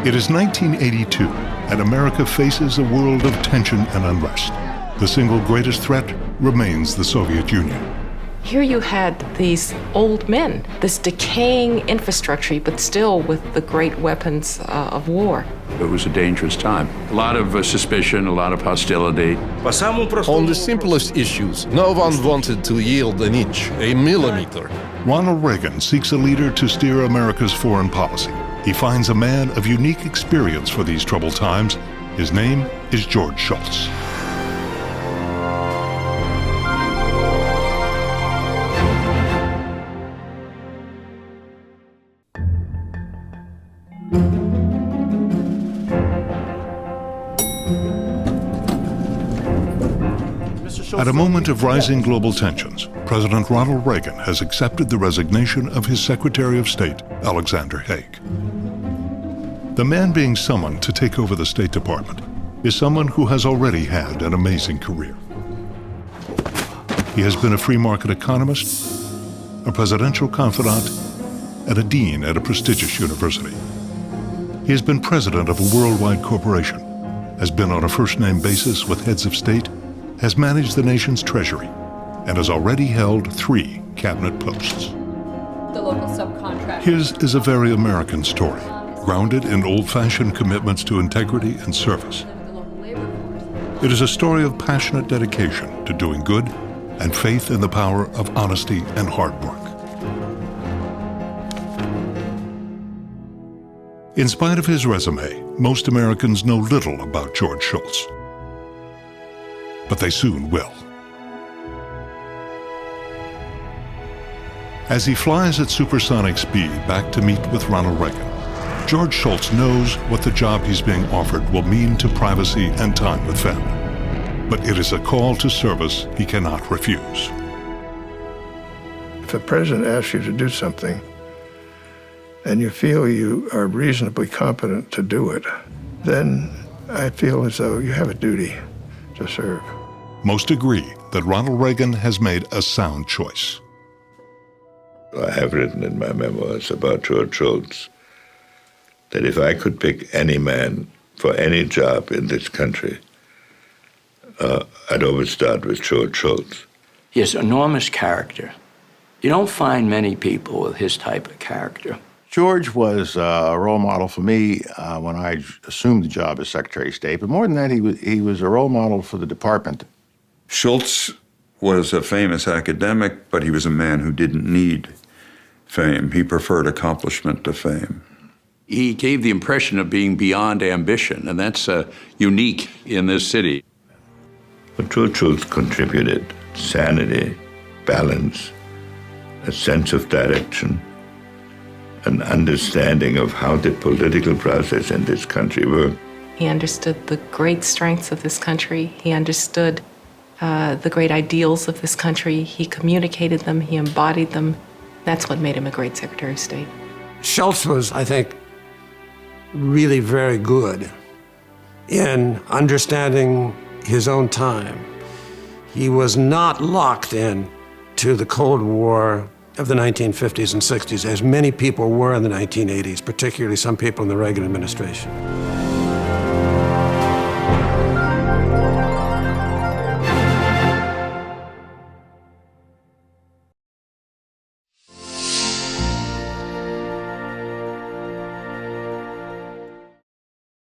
It is 1982, and America faces a world of tension and unrest. The single greatest threat remains the Soviet Union. Here you had these old men, this decaying infrastructure, but still with the great weapons of war. It was a dangerous time. A lot of suspicion, a lot of hostility. On the simplest issues, no one wanted to yield an inch, a millimeter. Ronald Reagan seeks a leader to steer America's foreign policy. He finds a man of unique experience for these troubled times. His name is George Shultz. At a moment of rising global tensions, President Ronald Reagan has accepted the resignation of his Secretary of State, Alexander Haig. The man being summoned to take over the State Department is someone who has already had an amazing career. He has been a free market economist, a presidential confidant, and a dean at a prestigious university. He has been president of a worldwide corporation, has been on a first-name basis with heads of state, has managed the nation's treasury, and has already held 3 cabinet posts. The local subcontractor. His is a very American story, grounded in old-fashioned commitments to integrity and service. It is a story of passionate dedication to doing good and faith in the power of honesty and hard work. In spite of his resume, most Americans know little about George Shultz. But they soon will. As he flies at supersonic speed back to meet with Ronald Reagan, George Shultz knows what the job he's being offered will mean to privacy and time with family. But it is a call to service he cannot refuse. If a president asks you to do something and you feel you are reasonably competent to do it, then I feel as though you have a duty to serve. Most agree that Ronald Reagan has made a sound choice. I have written in my memoirs about George Shultz that if I could pick any man for any job in this country, I'd always start with George Shultz. He has enormous character. You don't find many people with his type of character. George was a role model for me when I assumed the job as Secretary of State, but more than that, he was a role model for the department. Shultz was a famous academic, but he was a man who didn't need fame. He preferred accomplishment to fame. He gave the impression of being beyond ambition, and that's unique in this city. But George Shultz contributed sanity, balance, a sense of direction, an understanding of how the political process in this country worked. He understood the great strengths of this country. He understood the great ideals of this country. He communicated them. He embodied them. That's what made him a great Secretary of State. Shultz was, I think, really very good in understanding his own time. He was not locked in to the Cold War of the 1950s and 60s, as many people were in the 1980s, particularly some people in the Reagan administration.